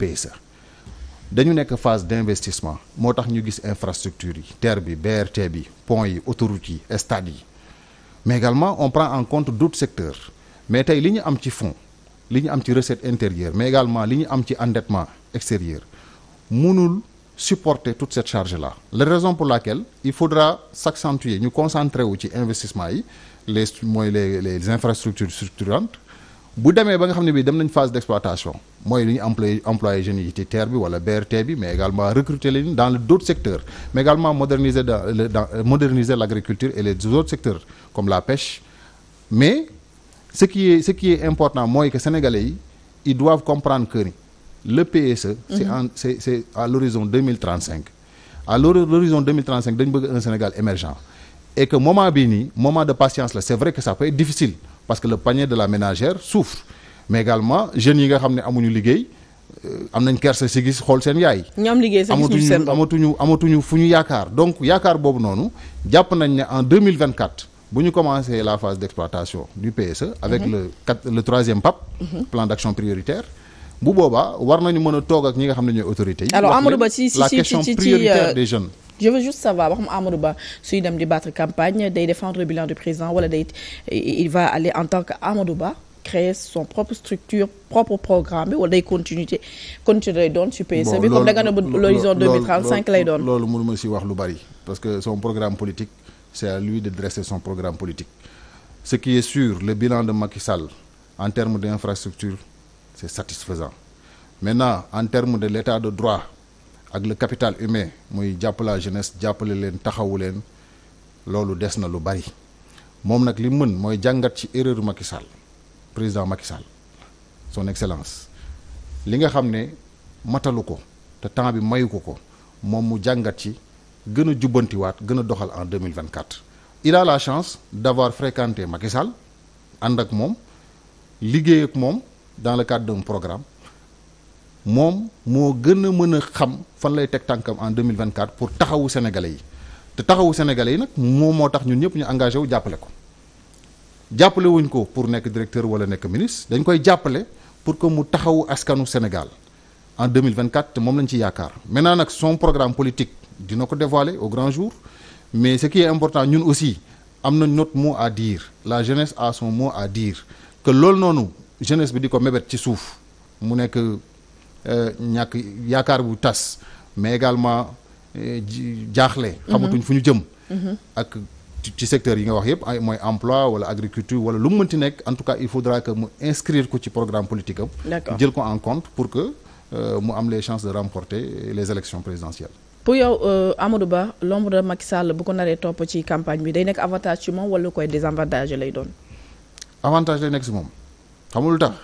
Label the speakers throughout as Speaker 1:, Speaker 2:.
Speaker 1: PSE dañu nekk phase d'investissement moo tax ñu gis infrastructure yi TER bi BRT bi pont yi autoroute yi stade yi mais également on prend en compte d'autres secteurs mais tey li ñu am ci fonds li ñu am ci recette intérieure mais également li ñu am ci endettement extérieur mënul supporter toute cette charge là la raison pour laquelle il faudra s'accentuer ñu concentrer wu ci investissement yi les infrastructures structurantes bu demee ba nga xam ne bii dem nañ phase d'exploitation mooy li ñu employé jeunes yi ci TER bi wala BRT bi mais également recruter leen dans d'autres secteurs mais également moderniser l'agriculture et les autres secteurs comme la pêche mais ce qui est important mooy que sénégalais yi ils doivent comprendre que ni le PSE c'est à l'horizon 2035 à l'horizon 2035 dañu bëgg un Sénégal émergent et que moment bii nii moment de patience la c'est vrai que ça peut être difficile parce que le panier de la ménagère souffre mais également jeunes yi nga xam ne amuñu liggéey am nañ kersa si gis xool seen yaay.
Speaker 2: ñoom liggéey sa gis seen bopp
Speaker 1: amatuñu fu ñu yaakaar donc yaakaar boobu noonu jàpp nañ ne en 2024 bu ñu commencé la phase d'exploitation du PSE. avec le troisième PAP. plan d'action prioritaire. bu boobaa war nañu mën a toog ak ñi nga xam ne ñooy autorités yi.
Speaker 2: alors Amadou Ba
Speaker 1: la question prioritaire des jeunes.
Speaker 2: je veux juste savoir ba xam Amadou Ba suy dem di battre campagne day défendre le bilan du président wala il va aller en tant que Amadou Ba créer son propre structure propre programme bi wala day continuer lay doon ci PSE bi comme da nga ne l'horizon 2035 lay doon.
Speaker 1: loolu mënuma ci wax lu bari parce que son programme politique c'est à lui de dresser son programme politique ce qui est sûr le bilan de Macky Sall en termes d'infrastructure c'est satisfaisant maintenant en termes de l'état de droit ak le capital humain muy jàppale la jeunesse jàppale leen taxawu leen loolu des na lu bari moom nag li mën mooy jàngat ci erreur Macky Sall président Macky Sall son excellence li nga xam ne matalu ko te temps bi mayu ko moom mu jàngat ci gën a jubbantiwaat gën a doxal en 2024 il a la chance d'avoir fréquenté Macky Sall ànd ak moom liggéey ak moom dans le cadre d'un programme moom moo gën a mën a xam fan lay teg tànkam en 2024 pour taxawu sénégalais yi te taxawu sénégalais yi nag moom moo tax ñun ñëpp ñu engagé wu jàppale ko jàppale wuñ ko pour nekk directeur wala nekk ministre dañ koy jàppale pour que mu taxawu askanu Sénégal en 2024 te moom lañ ci yaakaar maintenant nag son programme politique dina ko dévoiler au grand jour mais ce qui est important ñun aussi am na notre mot à dire la jeunesse a son mot à dire que loolu noonu jeunesse bi di ko mébét ci suuf mu nekk ñàkk yaakaar bu tas mais également jaaxle xamatuñ fu ñu jëm ak ci secteur yi nga wax yépp mooy emploi wala agriculture wala lu mu mënti nekk en tout cas il faudra que mu inscrire ko ci programme politique am jël ko en compte pour que mu am les chances de remporter les élections présidentielles.
Speaker 2: pour yow Amadou Ba l'ombre de Macky Sall bu ko naree topp ci campagne bi day nekk avantage ci moom wala lu koy désavantage lay doon.
Speaker 1: avantage lay nekk ci moom xamul lu tax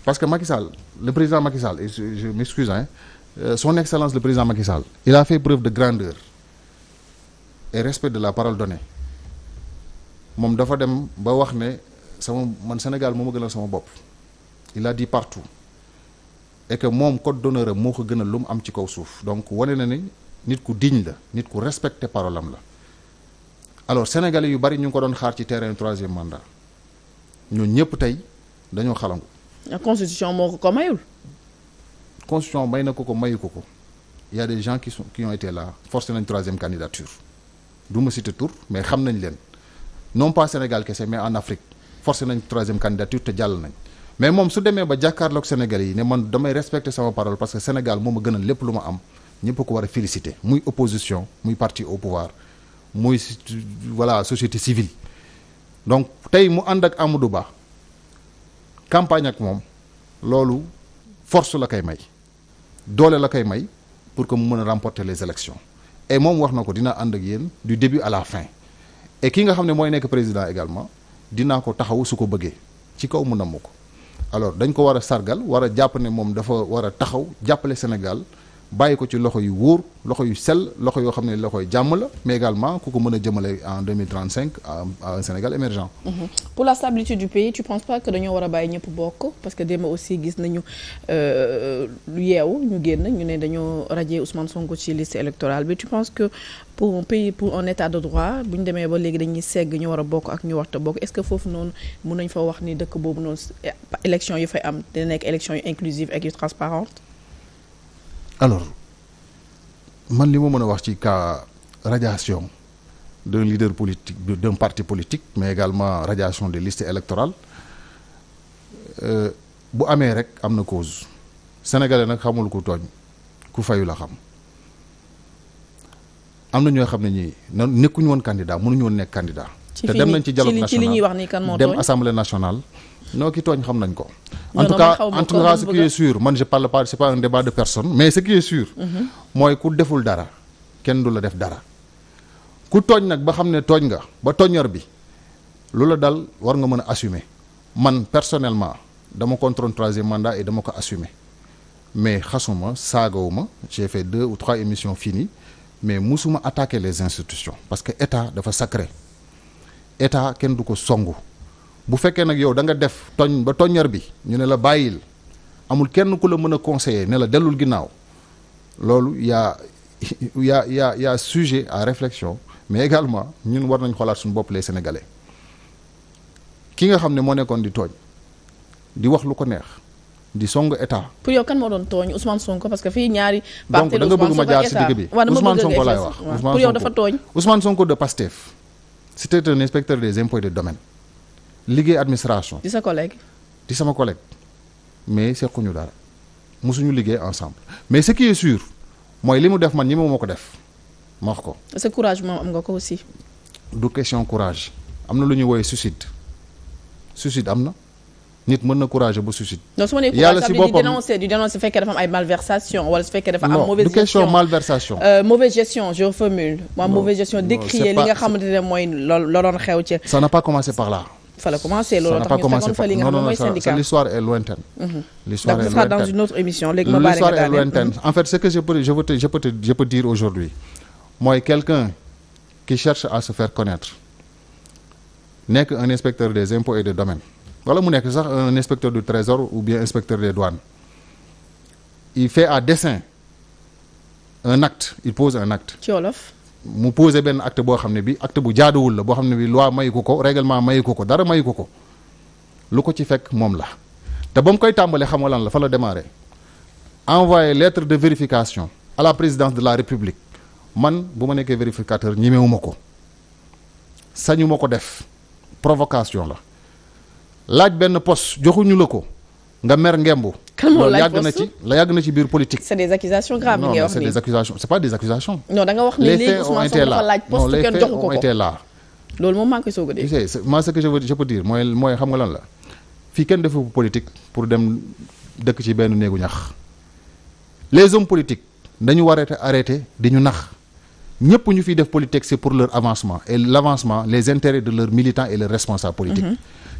Speaker 1: parce que Macky Sall le président Macky Sall et je m'excuse son excellence le président Macky Sall il a fait preuve de grandeur et respect de la parole donnée moom dafa dem ba wax ne man Sénégal moo ma gënal sama bopp il a dit partout et que moom code d'honneur am moo ko gënal lu mu am ci kaw suuf donc wane na ni nit ku digne la nit ku respecté parole am la alors sénégalais yu bari ñu ngi ko doon xaar ci terrain troisième mandat ñooñu ñëpp tey dañoo xalangu.
Speaker 2: constitution moo ko mayul.
Speaker 1: constitution may na ko mayu ko il y a des gens qui ont été là forcé nañ troisième candidature du ma citer tur mais xam nañ leen non pas Sénégal kese mais en Afrique forcé nañ troisième candidature te jàll nañ mais moom su demee ba jàkkaarloog Sénégalais yi ne man damay respecter sama parole parce que Sénégal moo ma gënal lépp lu ma am ñëpp ko war a féliciter muy opposition muy parti au pouvoir muy voilà société civile donc tey mu ànd ak Amadou Ba campagne ak moom loolu force la koy may doole la koy may pour que mu mën a remporter les élections et moom wax na ko dina ànd ak yéen du début à la fin et ki nga xam ne mooy nekk président également dinaa ko taxaw su ko bëggee ci kaw mu namm ko alors dañ ko war a sargal war a jàpp ne moom dafa war a taxaw jàppale Sénégal bàyyi ko ci loxo yu wóor loxo yu sell loxo yoo xam ne loxoy jàmm la mais également ku ko mën a jëmale en 2035 à un Sénégal émergent.
Speaker 2: Pour la stabilité du pays tu penses pas que dañoo war a bàyyi ñëpp bokk parce que démb aussi gis nañu lu yeewu ñu génn ñu ne dañoo radier Ousmane Sonko ci liste électorale bi tu penses que pour un pays pour un état de droit bu ñu demee ba léegi dañuy segg ñu war a bokk ak ñu warta bokk est-ce que foofu noonu mën nañ fa wax ni dëkk boobu noonu élection yu fay am dina nekk élection yu inclusive ak yu transparente.
Speaker 1: alors man li ma mën a wax ci cas radiation d'un leader politique d'un parti politique mais également radiation des listes électorales bu amee rek am na cause sénégalais nag xamul ku tooñ ku fayu la xam am na ñoo xam ne ñii nekkuñu woon candidat mënuñu woon nekk candidat te dem nañ ci dialogue national
Speaker 2: ci li ñuy wax ni kan moo
Speaker 1: dem
Speaker 2: tooñ
Speaker 1: assemblée nationale non ki tooñ xam nañ ko en tout cas ce qui est sûr man je parle pas c'est pas un débat de personne mais ce qui est sûr mooy ku deful dara kenn du la def dara ku tooñ nag ba xam ne tooñ nga ba tooñar bi lu la dal war nga mën a assumer man personnellement dama contre un troisième mandat et dama ko assumer mais xasuma saagawuma j'ai fait 2 ou 3 émissions finies mais musuma attaquer les institutions parce que état dafa sacré état kenn du ko songu bu fekkee nag yow da nga def tooñ ba tooñar bi ñu ne la bàyyil amul kenn ku la mën a conseiller ne la dellul ginnaaw loolu y a sujet à réflexion mais également ñun war nañ xoolaat suñu bopp les sénégalais ki nga xam ne moo nekkoon di tooñ di wax lu ko neex di song état.
Speaker 2: pour yow kan moo doon tooñ Ousmane Sonko parce que fii ñaari.
Speaker 1: donc da nga bëgg ma jaar ci digg bi Ousmane Sonko laay wax.
Speaker 2: pour yow dafa tooñ.
Speaker 1: Ousmane Sonko de Pastef c'était un inspecteur des impôts et des domaines liggéey administration.
Speaker 2: di sa collègue.
Speaker 1: di sama collègue mais sequñu dara mosuñu liggéey ensemble mais ce qui est sûr mooy li mu def man ñi moo ko def ma wax ko.
Speaker 2: sa courage moom am nga ko aussi.
Speaker 1: du question courage am na lu ñuy woowee suicide am na. nit mën na courage bu suicide.
Speaker 2: non su ma nee
Speaker 1: yàlla si boppam
Speaker 2: di dénoncer su fekkee dafa am ay malversation wala su fekkee dafa am. mauvaise
Speaker 1: gestion non du question malversation.
Speaker 2: mauvaise gestion je reformule. mauvaise gestion décrier li nga xamante ne mooy la doon xew ci.
Speaker 1: ça n'a pas commencé par là.
Speaker 2: fa la commencé loolu tax ñu tegoon fa li nga xam ne mooy syndicat.
Speaker 1: l'histoire est lointaine.
Speaker 2: l'histoire est lointaine. dans une autre émission léegi ma bari nga daal
Speaker 1: lointaine en fait ce que je peux dire aujourd'hui mooy quelqu'un qui cherche à se faire connaître nekk un inspecteur des impôts et des domaines. wala mu nekk sax un inspecteur du trésor ou bien inspecteur des douanes il fait à dessein un acte il pose un acte.
Speaker 2: ci wolof.
Speaker 1: mu posé benn acte boo xam ne bi acte bu jaaduwul la boo xam ne bi loi mayu ko règlement mayu ko dara mayu ko lu ko ci fekk moom la te ba mu koy tàmbalee xam nga lan la fa la démarré envoyé lettre de vérification à la présidence de la république man bu ma nekkee vérificateur ñemewuma ko sañu ma ko def provocation la. laaj benn poste joxuñu la ko nga mer ngembu.
Speaker 2: kan moo laaj
Speaker 1: yàgg na ci biir politique.
Speaker 2: c'est des accusations graves.
Speaker 1: non c'est des accusations c'est pas des accusations.
Speaker 2: non da nga wax ne léegi Ousmane Sonko dafa laaj poste kenn joxu ko
Speaker 1: ont été là.
Speaker 2: loolu moom maa ngi koy soog a dégg.
Speaker 1: tu sais moi ce que je peux dire mooy xam nga lan la fii kenn defu politique pour dem dëkk ci benn néegu ñax les hommes politiques dañu war a arrêter di ñu nax ñëpp ñu fiy def politique c'est pour leur avancement et l'avancement les intérêts de leurs militants et leurs responsables politiques.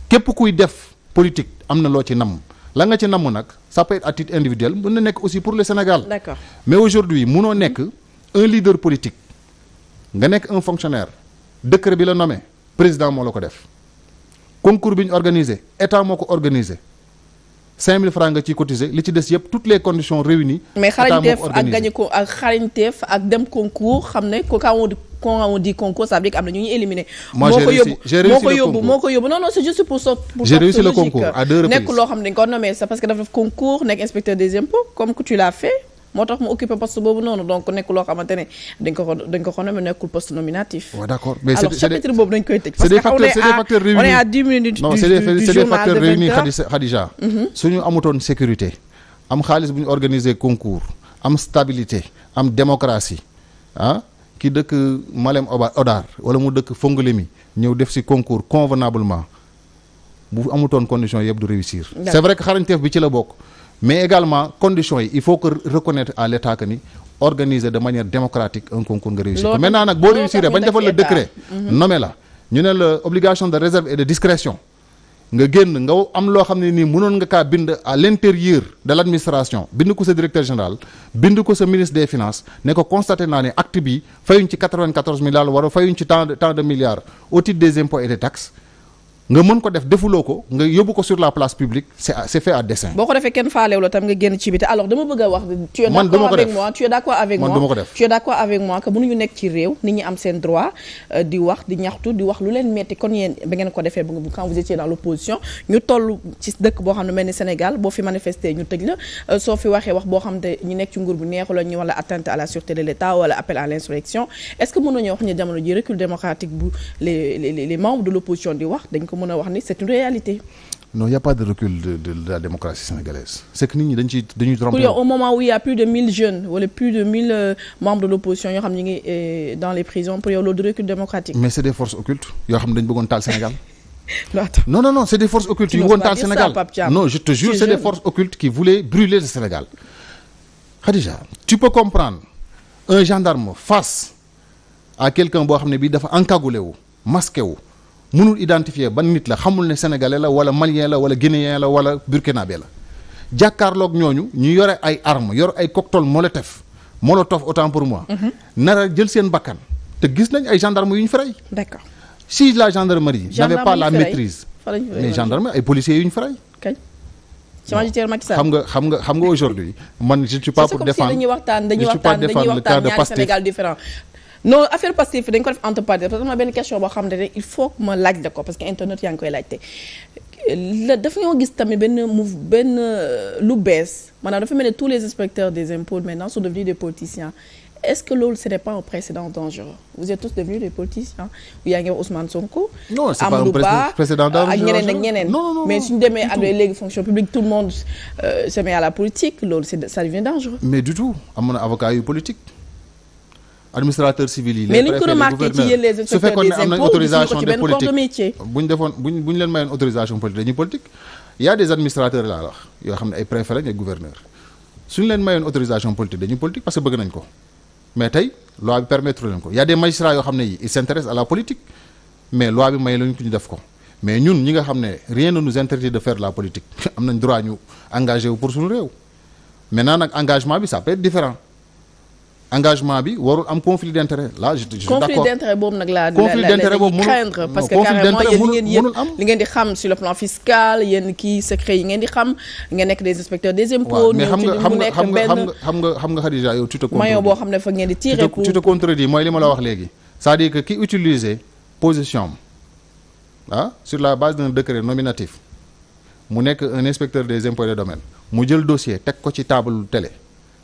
Speaker 1: képp kuy def politique am na loo ci namm la nga ci namm nag ça peut être à titre individuel mën na nekk aussi pour le Sénégal.
Speaker 2: D'accord.
Speaker 1: mais aujourd'hui munoo nekk un leader politique nga nekk un fonctionnaire décret bi la nommé président moo la ko def concours bi ñu organisé état moo ko organisé 5000 francs nga ciy cotisé li ci des yëpp toutes les conditions réunies.
Speaker 2: mais xarañteef ak gagné ko ak xarañteef ak dem concours xam ne quand on dit concours ça veut dire que am na ñu ñuy éliminé.
Speaker 1: moi j'ai réussi le concours
Speaker 2: moo ko yóbbu non c'est juste pour
Speaker 1: j'ai réussi le concours à 2 reprises.
Speaker 2: nekk loo xam ne dañ ko nommé ça parce que dafa def concours nekk inspecteur des impôts comme que tu l'as fait moo tax mu occupé poste boobu noonu donc nekk loo xamante ne dañ ko nommé nekkul poste nominatif.
Speaker 1: waaw d'accord mais
Speaker 2: alors chapitre boobu dañ koy tëj.
Speaker 1: c'est des facteurs réunis
Speaker 2: on est à 10 minutes.
Speaker 1: non c'est des facteurs réunis Khadija. suñu amutoon sécurité am xaalis bu ñu organiser concours am stabilité am démocratie ki dëkk Malem Hodar wala mu dëkk Fongolemi ñëw def ci concours convenablement bu amutoon conditions yëpp du réussir. c'est vrai que xarañteef bi ci la bokk mais également conditions yi il faut que reconnaître à l'État que ni organiser de manière démocratique un concours nga réussir ko maintenant nag boo réussir bañ defal le décret nommé la ñu ne la obligation de réserve et de discrétion nga génn nga am loo xam ne nii mënoon nga kaa bind à l'intérieur de l'administration bind ko sa directeur général bind ko sa ministre des finances ne ko constaté naa ne acte bi fayuñ ci 94 milliards wala fayuñ ci tant de milliards au titre des impôts et des taxes nga mën ko def defuloo ko nga yóbbu ko sur la place publique c'est fait à dessein.
Speaker 2: boo ko defee kenn faalew la tam nga génn ci biti alors dama bëgg a wax. tu es d'accord avec moi que mënuñu nekk ci réew nit ñi am seen droit di wax di ñaxtu di wax lu leen metti kon yéen ba ngeen ko defee quand vous étiez dans l'opposition ñu toll ci dëkk boo xam ne mel ni Sénégal boo fi manifester ñu tëj la soo fi waxee wax boo xam ne ñu nekk ci nguur bu neexu la ñu wala atteinte à la sûreté de l'État wala appel à l'insurrection est-ce que mën nañoo wax ne jamono ji recul démocratique bu les membres de l'opposition di wax dañ ko mën a wax ni c'est une réalité.
Speaker 1: Non, il y a pas de recul de la démocratie sénégalaise. C'est que nit ñi dañuy tromper.
Speaker 2: Pour au moment où il y a plus de 1000 jeunes wala plus de 1000 membres de l'opposition yoo xam ne ñu ngi dans les prisons pour yow loolu de recul démocratique. Mais
Speaker 1: c'est des forces occultes yoo xam ne dañu bëggoon taal Sénégal. non, c'est des forces occultes yu bëggoon taal Sénégal. Non, je te jure, c'est des forces occultes qui voulaient brûler le Sénégal. Khadija, tu peux comprendre un gendarme face à quelqu'un boo xam ne bii dafa encagoulé wu masqué wu. mënul identifier ban nit la xamul ne sénégalais la wala malien la wala guinéen la wala burkinabé la jàkkaarloog ñooñu ñu yore ay armes yore ay cocktail molotov autant pour moi. nara jël seen bakkan te gis nañ ay gendarmes yu ñu faray.
Speaker 2: D'accord.
Speaker 1: Si la gendarmerie n'avait pas la maîtrise. mais gendarmerie ay policiers yu ñu faray.
Speaker 2: kañ. ci magistère Macky Sall.
Speaker 1: xam nga aujourd'hui man je ne suis pas pour défendre
Speaker 2: dañuy waxtaan le cas de Pastef Sénégal différent. non affaire Pastef dañ ko def entre parenthèses parce que ma benn question boo xam ne il faut que ma laaj la ko parce que internet yaa ngi koy laajte dafa ñoo gis tamit benn lu bees maanaam dafa mel ne tous les inspecteurs des impôts maintenant sont devenus des politiciens est-ce que loolu ce n'est pas un précédent dangereux vous êtes tous devenus des politiciens yaa ngi wax Ousmane Sonko.
Speaker 1: non c'est pas un précédent dangereux
Speaker 2: ak ñeneen
Speaker 1: non
Speaker 2: mais suñu demee adwee léegi fonction publique tout le monde se met à la politique loolu ça devient dangereux.
Speaker 1: mais du tout amoon na avocat yu politique. administrateur civil yi.
Speaker 2: mais li ñu ko remarqué ci yéen les inspecteurs des impôts
Speaker 1: autorisation
Speaker 2: ci
Speaker 1: de
Speaker 2: benn corps de
Speaker 1: politique
Speaker 2: métier.
Speaker 1: bu ñu leen mayoon autorisation politique dañuy politique y a des administrateurs laa wax yoo xam ne ay préfet lañ ay gouverneur suñu leen mayoon autorisation politique dañuy politique parce que bëgg nañ ko mais tey loi bi permettre leen ko y a des magistrats yoo xam ne yi ils s'intéressent à la politique mais loi bi may lañu ko ñu def ko mais ñun ñi nga xam ne rien ne nous interdit de faire la politique am nañ droit ñu engagé wu pour suñu réew maintenant nag engagement bi ça peut être différent engagement bi warul am conflit d'intérêt là je suis d'accord
Speaker 2: conflit d'intérêt boobu nag la craindre parce que carrément yéen li ngeen di xam sur le plan fiscal yéen kii secret yi ngeen di xam ngeen nekk des inspecteurs des impôts
Speaker 1: mais xam nga Khadija yow tu te
Speaker 2: maillot boo xam ne fa ngeen di tirer pour
Speaker 1: tu te contredis mooy li ma la wax léegi c'est-à-dire que ki utiliser position sur la base d'un décret nominatif mu nekk un inspecteur des impôts et des domaines mu jël dossier teg ko ci table télé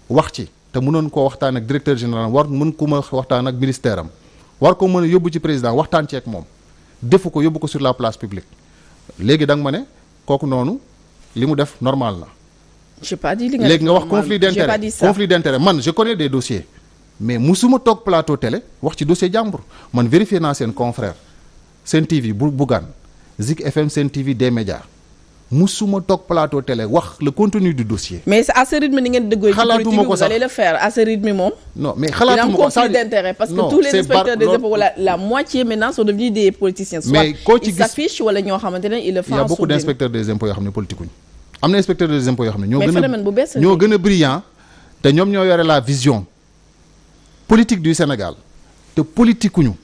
Speaker 1: wax ci te mënoon koo waxtaan ak directeur général war mën ko ma waxtaan ak ministère am war ko mën a yóbbu ci président waxtaan ci ak moom defu ko yóbbu ko sur la place publique léegi da nga ma ne kooku noonu li mu def normal na.
Speaker 2: j'ai pas dit li nga
Speaker 1: léegi nga wax conflit d'intérêt man je connais des dossiers mais musuma toog plateau télé wax ci dossier jàmbur man vérifier naa seen confrère Sen TV bu Bougane Zik FM Sen TV des médias musuma toog plateau télé wax le contenu du dossier.
Speaker 2: mais à ce rythme ni ngeen dëggoo ci politique vous allez le faire à ce rythme moom.
Speaker 1: non mais xalaatuma ko
Speaker 2: conflit d'intérêt parce que tous les inspecteurs des impôts la moitié maintenant sont devenus des politiciens.
Speaker 1: mais koo ci gis
Speaker 2: ils s'affichent wala ñoo xamante ne ils le font.
Speaker 1: il y a beaucoup d'inspecteurs des impôts yoo xam ne politikuñ am na inspecteurs des impôts yoo xam ne
Speaker 2: ñoo
Speaker 1: gën a brillant te ñoom ñoo yore la vision politique du Sénégal te politikuñu.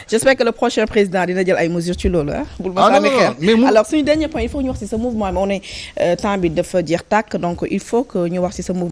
Speaker 2: j'espère que le prochain président dina jël ay mesures ci loolu bul ma sànni xeer alors suñu dernier point il faut ñu wax ci ce mouvement mais on est temps bi dafa jeex tàkk donc il faut que ñu wax ci ce mouvement